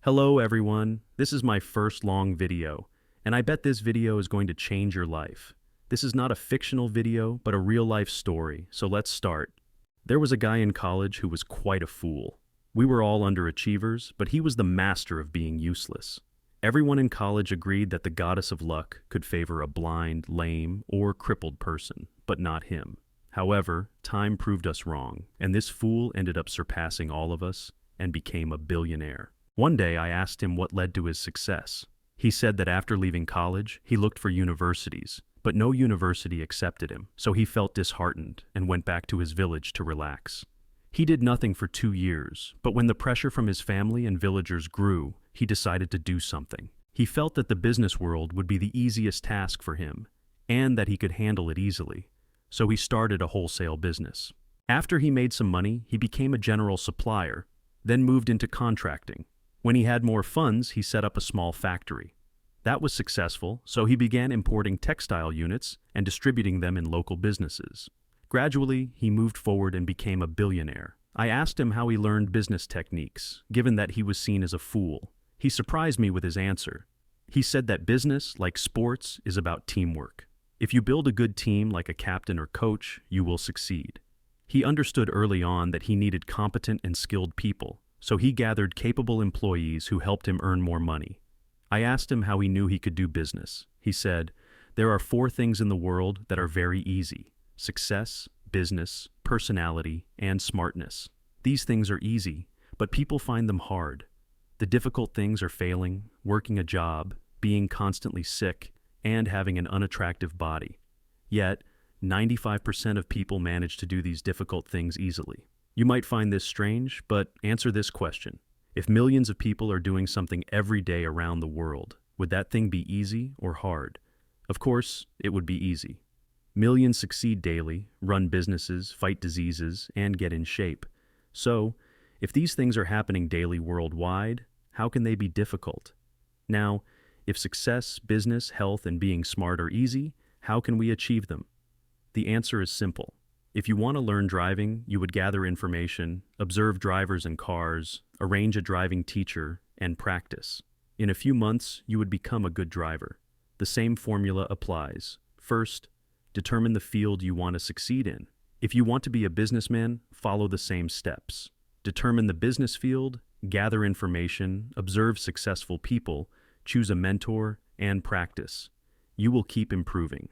Hello everyone, this is my first long video, and I bet this video is going to change your life. This is not a fictional video, but a real-life story, so let's start. There was a guy in college who was quite a fool. We were all underachievers, but he was the master of being useless. Everyone in college agreed that the goddess of luck could favor a blind, lame, or crippled person, but not him. However, time proved us wrong, and this fool ended up surpassing all of us and became a billionaire. One day I asked him what led to his success. He said that after leaving college, he looked for universities, but no university accepted him, so he felt disheartened and went back to his village to relax. He did nothing for 2 years, but when the pressure from his family and villagers grew, he decided to do something. He felt that the business world would be the easiest task for him, and that he could handle it easily, so he started a wholesale business. After he made some money, he became a general supplier, then moved into contracting. When he had more funds, he set up a small factory. That was successful, so he began importing textile units and distributing them in local businesses. Gradually, he moved forward and became a billionaire. I asked him how he learned business techniques, given that he was seen as a fool. He surprised me with his answer. He said that business, like sports, is about teamwork. If you build a good team like a captain or coach, you will succeed. He understood early on that he needed competent and skilled people, so he gathered capable employees who helped him earn more money. I asked him how he knew he could do business. He said, "There are 4 things in the world that are very easy: success, business, personality, and smartness. These things are easy, but people find them hard. The difficult things are failing, working a job, being constantly sick, and having an unattractive body. Yet, 95% of people manage to do these difficult things easily." You might find this strange, but answer this question. If millions of people are doing something every day around the world, would that thing be easy or hard? Of course, it would be easy. Millions succeed daily, run businesses, fight diseases, and get in shape. So, if these things are happening daily worldwide, how can they be difficult? Now, if success, business, health, and being smart are easy, how can we achieve them? The answer is simple. If you want to learn driving, you would gather information, observe drivers and cars, arrange a driving teacher, and practice. In a few months, you would become a good driver. The same formula applies. First, determine the field you want to succeed in. If you want to be a businessman, follow the same steps. Determine the business field, gather information, observe successful people, choose a mentor, and practice. You will keep improving.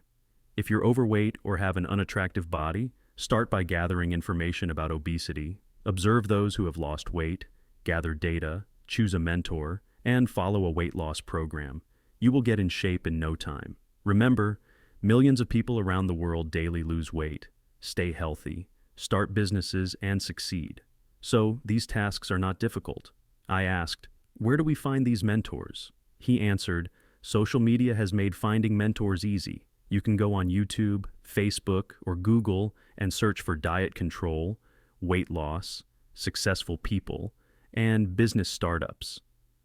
If you're overweight or have an unattractive body, start by gathering information about obesity, observe those who have lost weight, gather data, choose a mentor, and follow a weight loss program. You will get in shape in no time. Remember, millions of people around the world daily lose weight, stay healthy, start businesses, and succeed. So, these tasks are not difficult. I asked, "Where do we find these mentors?" He answered, "Social media has made finding mentors easy. You can go on YouTube, Facebook, or Google and search for diet control, weight loss, successful people, and business startups.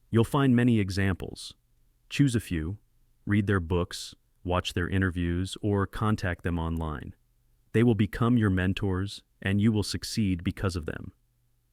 You'll find many examples. Choose a few, read their books, watch their interviews, or contact them online. They will become your mentors, and you will succeed because of them.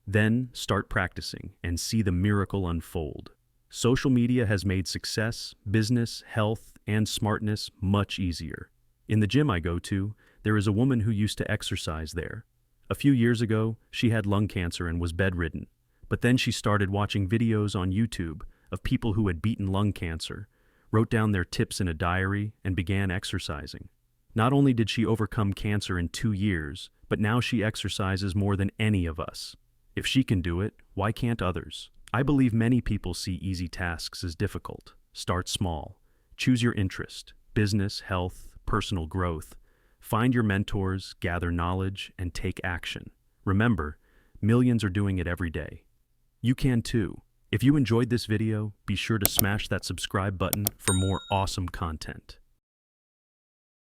Then start practicing and see the miracle unfold. Social media has made success, business, health, and smartness much easier. In the gym I go to, there is a woman who used to exercise there. A few years ago, she had lung cancer and was bedridden. But then she started watching videos on YouTube of people who had beaten lung cancer, wrote down their tips in a diary, and began exercising. Not only did she overcome cancer in 2 years, but now she exercises more than any of us. If she can do it, why can't others? I believe many people see easy tasks as difficult. Start small. Choose your interest: business, health, personal growth. Find your mentors, gather knowledge, and take action. Remember, millions are doing it every day. You can too. If you enjoyed this video, be sure to smash that subscribe button for more awesome content.